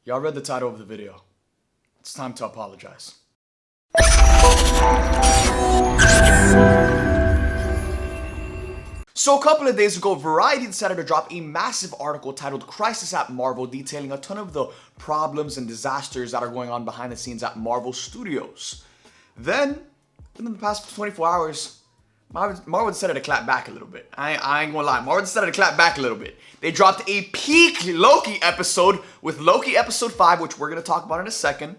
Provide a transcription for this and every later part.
Y'all read the title of the video. It's time to apologize. So a couple of days ago, Variety decided to drop a massive article titled Crisis at Marvel, detailing a ton of the problems and disasters that are going on behind the scenes at Marvel Studios. Then, within the past 24 hours, Marvel decided to clap back a little bit. I ain't gonna lie, Marvel decided to clap back a little bit. They dropped a peak Loki episode with Loki episode 5, which we're gonna talk about in a second.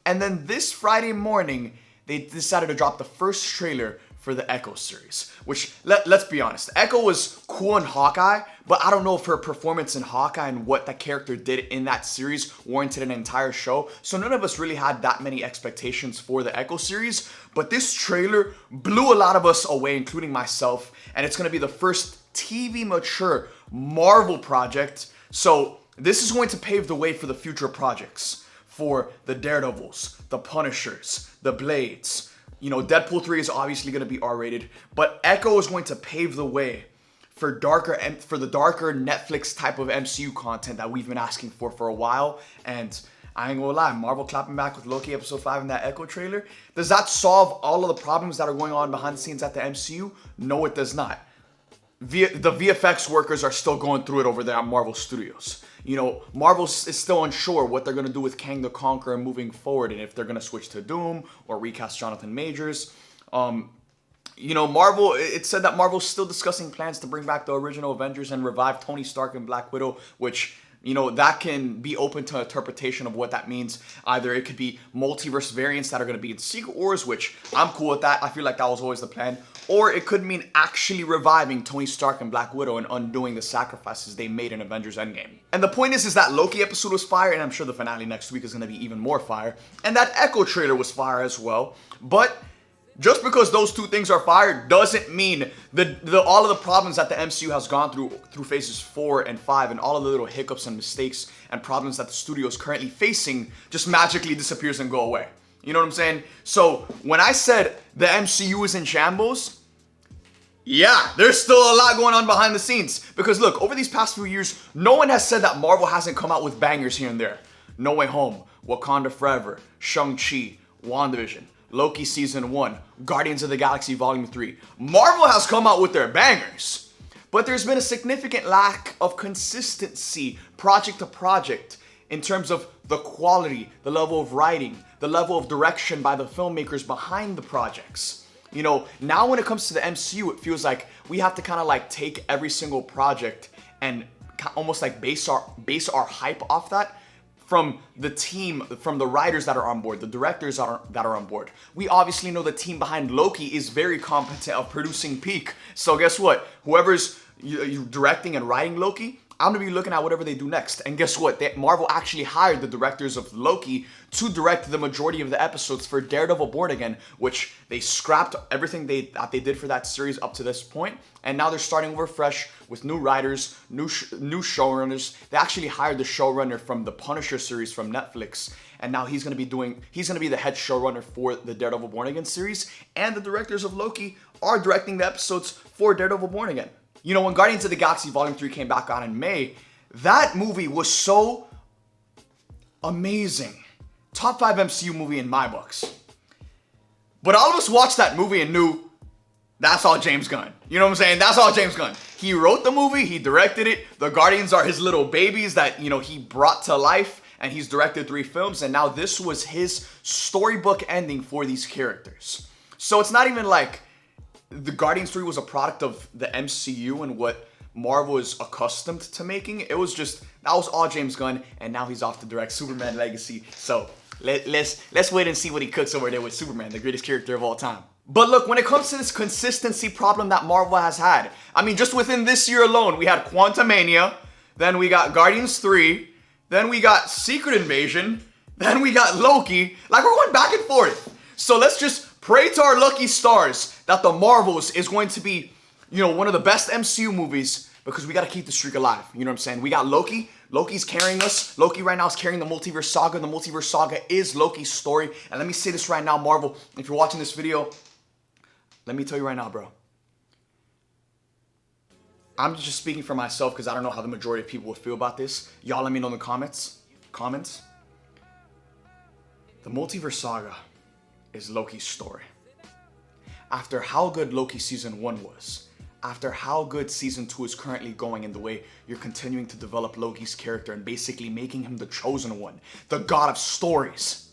And then this Friday morning, they decided to drop the first trailer for the Echo series, which, let's be honest, Echo was cool in Hawkeye, but I don't know if her performance in Hawkeye and what that character did in that series warranted an entire show, so none of us really had that many expectations for the Echo series, but this trailer blew a lot of us away, including myself, and it's going to be the first TV mature Marvel project, so this is going to pave the way for the future projects, for the Daredevils, the Punishers, the Blades. You know, Deadpool 3 is obviously going to be R-rated, but Echo is going to pave the way for the darker Netflix type of MCU content that we've been asking for a while. And I ain't gonna lie, Marvel clapping back with Loki episode 5 in that Echo trailer. Does that solve all of the problems that are going on behind the scenes at the MCU? No, it does not. The VFX workers are still going through it over there at Marvel Studios. You know, Marvel is still unsure what they're going to do with Kang the Conqueror moving forward, and if they're going to switch to Doom or recast Jonathan Majors. You know, Marvel, it said that Marvel's still discussing plans to bring back the original Avengers and revive Tony Stark and Black Widow, which, you know, that can be open to interpretation of what that means. Either it could be multiverse variants that are going to be in Secret Wars, which I'm cool with that. I feel like that was always the plan. Or it could mean actually reviving Tony Stark and Black Widow and undoing the sacrifices they made in Avengers Endgame. And the point is that Loki episode was fire, and I'm sure the finale next week is going to be even more fire. And that Echo trailer was fire as well. But just because those two things are fire doesn't mean all of the problems that the MCU has gone through phases 4 and 5 and all of the little hiccups and mistakes and problems that the studio is currently facing just magically disappears and go away. You know what I'm saying? So when I said the MCU is in shambles, yeah, there's still a lot going on behind the scenes. Because look, over these past few years, no one has said that Marvel hasn't come out with bangers here and there. No Way Home, Wakanda Forever, Shang-Chi, WandaVision, Loki Season 1, Guardians of the Galaxy Volume 3. Marvel has come out with their bangers. But there's been a significant lack of consistency project to project in terms of the quality, the level of writing, the level of direction by the filmmakers behind the projects. You know, now when it comes to the MCU, it feels like we have to kind of like take every single project and almost like base our hype off that from the team, from the writers that are on board, the directors that are on board. We obviously know the team behind Loki is very competent of producing peak. So guess what? Whoever's directing and writing Loki, I'm going to be looking at whatever they do next. And guess what? Marvel actually hired the directors of Loki to direct the majority of the episodes for Daredevil Born Again, which they scrapped everything that they did for that series up to this point. And now they're starting over fresh with new writers, new showrunners. They actually hired the showrunner from the Punisher series from Netflix. And now he's going to be the head showrunner for the Daredevil Born Again series. And the directors of Loki are directing the episodes for Daredevil Born Again. You know, when Guardians of the Galaxy Volume 3 came back on in May, that movie was so amazing. Top 5 MCU movie in my books. But all of us watched that movie and knew that's all James Gunn. You know what I'm saying? That's all James Gunn. He wrote the movie, he directed it. The Guardians are his little babies that, you know, he brought to life, and he's directed 3 films, and now this was his storybook ending for these characters. So it's not even like the Guardians 3 was a product of the MCU and what Marvel is accustomed to making. It was just, that was all James Gunn, and now he's off to direct Superman Legacy. So let's wait and see what he cooks over there with Superman, the greatest character of all time. But look, when it comes to this consistency problem that Marvel has had, I mean, just within this year alone, we had Quantumania, then we got Guardians 3, then we got Secret Invasion, then we got Loki. Like, we're going back and forth. So let's just pray to our lucky stars that the Marvels is going to be, you know, one of the best MCU movies, because we got to keep the streak alive. You know what I'm saying? We got Loki. Loki's carrying us. Loki right now is carrying the multiverse saga. The multiverse saga is Loki's story. And let me say this right now, Marvel, if you're watching this video, let me tell you right now, bro. I'm just speaking for myself because I don't know how the majority of people would feel about this. Y'all let me know in the comments. comments. The Multiverse Saga is Loki's story. After how good Loki season 1 was, after how good season 2 is currently going in the way you're continuing to develop Loki's character and basically making him the chosen one, the god of stories,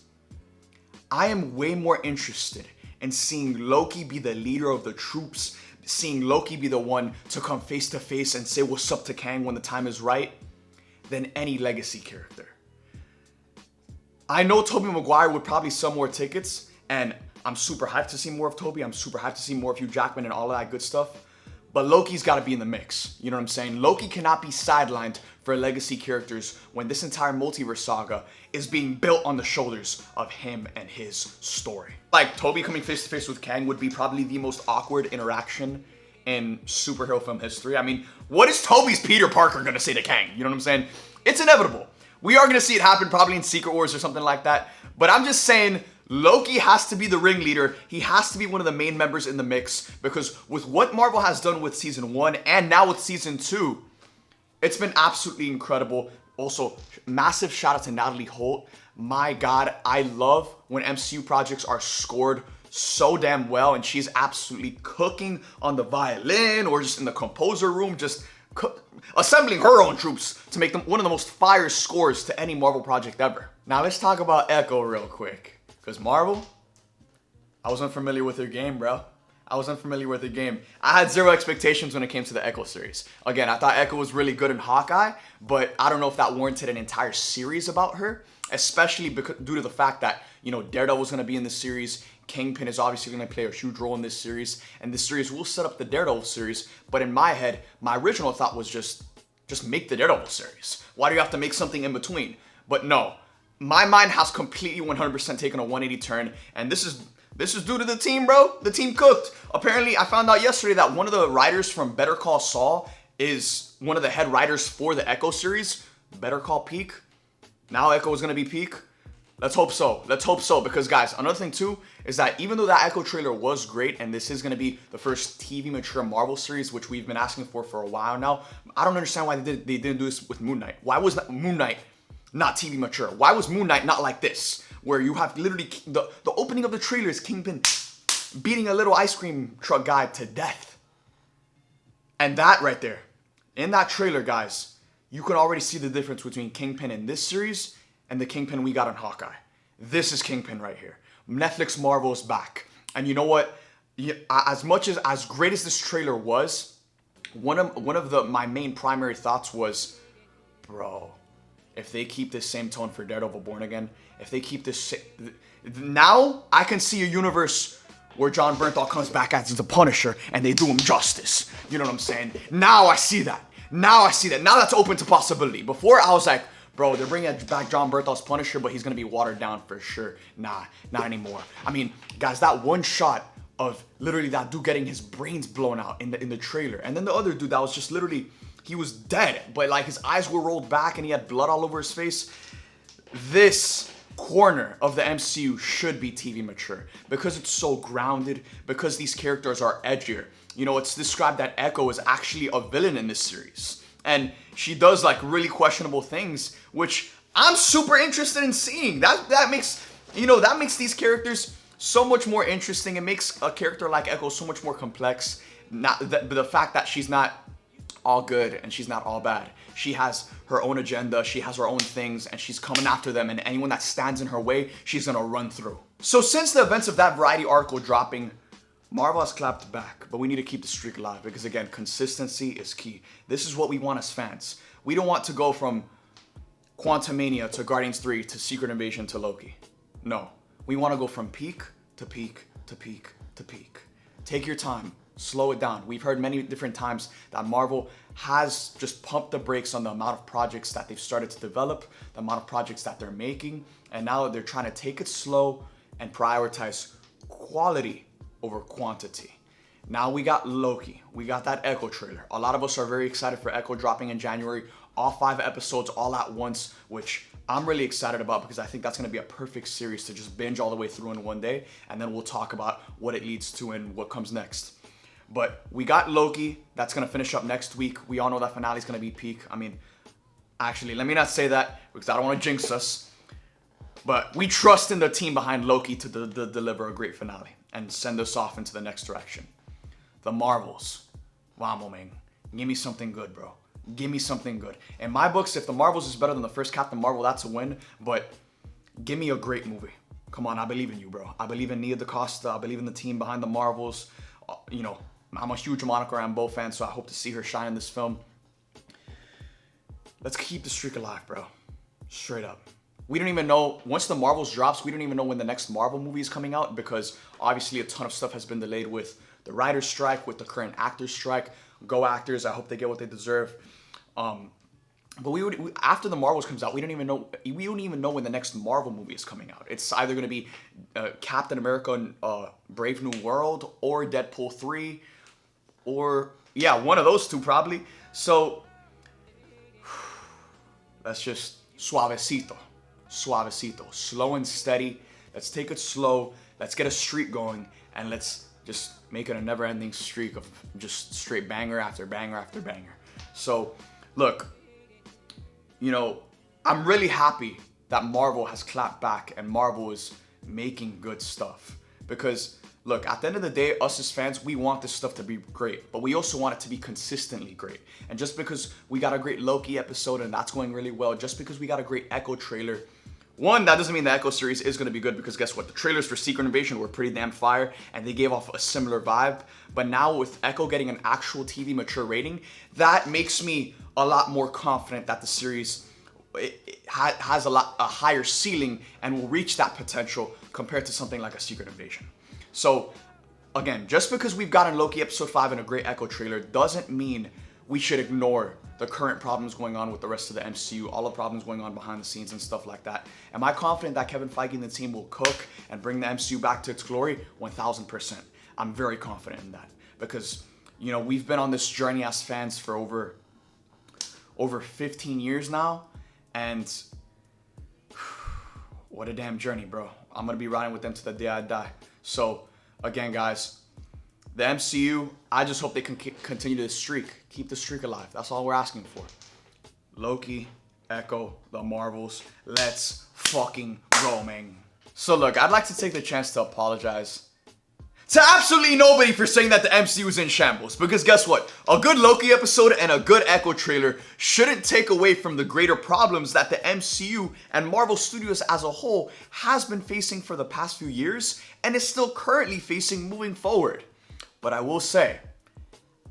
I am way more interested in seeing Loki be the leader of the troops, seeing Loki be the one to come face to face and say what's up to Kang when the time is right, than any legacy character. I know Tobey Maguire would probably sell more tickets, and I'm super hyped to see more of Tobey. I'm super hyped to see more of Hugh Jackman and all of that good stuff. But Loki's got to be in the mix. You know what I'm saying? Loki cannot be sidelined for legacy characters when this entire multiverse saga is being built on the shoulders of him and his story. Like, Tobey coming face to face with Kang would be probably the most awkward interaction in superhero film history. I mean, what is Tobey's Peter Parker gonna say to Kang? You know what I'm saying? It's inevitable. We are gonna see it happen probably in Secret Wars or something like that. But I'm just saying, Loki has to be the ringleader. He has to be one of the main members in the mix, because with what Marvel has done with season 1 and now with season 2, it's been absolutely incredible. Also, massive shout out to Natalie Holt. My God, I love when MCU projects are scored so damn well, and she's absolutely cooking on the violin or just in the composer room, just assembling her own troops to make them one of the most fire scores to any Marvel project ever. Now let's talk about Echo real quick. Because Marvel, I was unfamiliar with their game, bro. I was unfamiliar with the game. I had zero expectations when it came to the Echo series. Again, I thought Echo was really good in Hawkeye, but I don't know if that warranted an entire series about her, especially because, due to the fact that, you know, Daredevil's going to be in this series. Kingpin is obviously going to play a huge role in this series, and this series will set up the Daredevil series. But in my head, my original thought was just make the Daredevil series. Why do you have to make something in between? But no, my mind has completely 100% taken a 180 turn, and this is due to the team, bro. The team cooked. Apparently, I found out yesterday that one of the writers from Better Call Saul is one of the head writers for the Echo series. Better Call Peak. Now Echo is going to be Peak. Let's hope so. Let's hope so. Because, guys, another thing, too, is that even though that Echo trailer was great, and this is going to be the first TV mature Marvel series, which we've been asking for a while now, I don't understand why they didn't do this with Moon Knight. Why was that Moon Knight not TV mature? Why was Moon Knight not like this? Where you have literally, the opening of the trailer is Kingpin beating a little ice cream truck guy to death. And that right there, in that trailer, guys, you can already see the difference between Kingpin in this series and the Kingpin we got on Hawkeye. This is Kingpin right here. Netflix Marvel is back. And you know what? As great as this trailer was, one of my main primary thoughts was, bro, if they keep this same tone for Daredevil Born Again, if they keep this, now I can see a universe where John Bernthal comes back as the Punisher and they do him justice. You know what I'm saying? Now I see that. Now that's open to possibility. Before I was like, bro, they're bringing back John Bernthal's Punisher, but he's going to be watered down for sure. Nah, not anymore. I mean, guys, that one shot of literally that dude getting his brains blown out in the trailer. And then the other dude that was just literally, he was dead, but like his eyes were rolled back and he had blood all over his face. This corner of the MCU should be TV mature because it's so grounded, because these characters are edgier. You know, it's described that Echo is actually a villain in this series. And she does like really questionable things, which I'm super interested in seeing. That makes these characters so much more interesting. It makes a character like Echo so much more complex. The fact that she's not all good and she's not all bad. She has her own agenda, she has her own things, and she's coming after them, and anyone that stands in her way, she's gonna run through. So since the events of that Variety article dropping, Marvel has clapped back, but we need to keep the streak alive because, again, consistency is key. This is what we want as fans. We don't want to go from Quantumania to Guardians 3 to Secret Invasion to Loki. No. We want to go from peak to peak to peak to peak. Take your time. Slow it down. We've heard many different times that Marvel has just pumped the brakes on the amount of projects that they've started to develop, the amount of projects that they're making, and now they're trying to take it slow and prioritize quality over quantity. Now we got Loki. We got that Echo trailer. A lot of us are very excited for Echo dropping in January. All 5 episodes all at once, which I'm really excited about because I think that's going to be a perfect series to just binge all the way through in one day. And then we'll talk about what it leads to and what comes next. But we got Loki. That's going to finish up next week. We all know that finale is going to be peak. I mean, Actually, let me not say that because I don't want to jinx us. But we trust in the team behind Loki to deliver a great finale and send us off into the next direction. The Marvels. Vamos, man. Give me something good, bro. Give me something good. In my books, if the Marvels is better than the first Captain Marvel, that's a win. But give me a great movie. Come on, I believe in you, bro. I believe in Nia DaCosta. I believe in the team behind the Marvels. You know, I'm a huge Monica Rambeau fan, so I hope to see her shine in this film. Let's keep the streak alive, bro. Straight up. We don't even know, once the Marvels drops, we don't even know when the next Marvel movie is coming out because obviously a ton of stuff has been delayed with the writer's strike, with the current actor's strike. Go actors, I hope they get what they deserve. But after the Marvels comes out, we don't even know when the next Marvel movie is coming out. It's either going to be Captain America and Brave New World or Deadpool 3 or, yeah, one of those two probably. So, let's just suavecito, slow and steady. Let's take it slow. Let's get a streak going and let's just make it a never-ending streak of just straight banger after banger after banger. So, look, you know, I'm really happy that Marvel has clapped back and Marvel is making good stuff. Because, look, at the end of the day, us as fans, we want this stuff to be great, but we also want it to be consistently great. And just because we got a great Loki episode and that's going really well, just because we got a great Echo trailer, one, that doesn't mean the Echo series is going to be good because guess what? The trailers for Secret Invasion were pretty damn fire and they gave off a similar vibe. But now with Echo getting an actual TV mature rating, that makes me a lot more confident that the series has a higher ceiling and will reach that potential compared to something like a Secret Invasion. So again, just because we've gotten Loki episode 5 and a great Echo trailer doesn't mean we should ignore the current problems going on with the rest of the MCU, all the problems going on behind the scenes and stuff like that. Am I confident that Kevin Feige and the team will cook and bring the MCU back to its glory? 1000%. I'm very confident in that because, you know, we've been on this journey as fans for over 15 years now, and what a damn journey, bro. I'm gonna be riding with them to the day I die. So, again, guys, the MCU, I just hope they can continue this streak. Keep the streak alive. That's all we're asking for. Loki, Echo, the Marvels. Let's fucking go, man. So look, I'd like to take the chance to apologize to absolutely nobody for saying that the MCU is in shambles. Because guess what? A good Loki episode and a good Echo trailer shouldn't take away from the greater problems that the MCU and Marvel Studios as a whole has been facing for the past few years and is still currently facing moving forward. But I will say,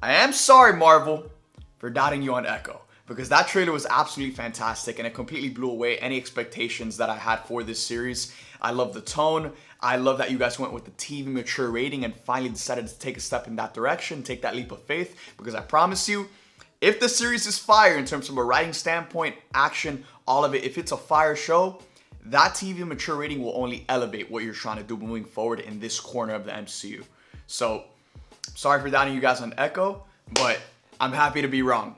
I am sorry, Marvel, for doubting you on Echo. Because that trailer was absolutely fantastic and it completely blew away any expectations that I had for this series. I love the tone. I love that you guys went with the TV mature rating and finally decided to take a step in that direction, take that leap of faith. Because I promise you, if the series is fire in terms of a writing standpoint, action, all of it, if it's a fire show, that TV mature rating will only elevate what you're trying to do moving forward in this corner of the MCU. So, sorry for doubting you guys on Echo, but I'm happy to be wrong.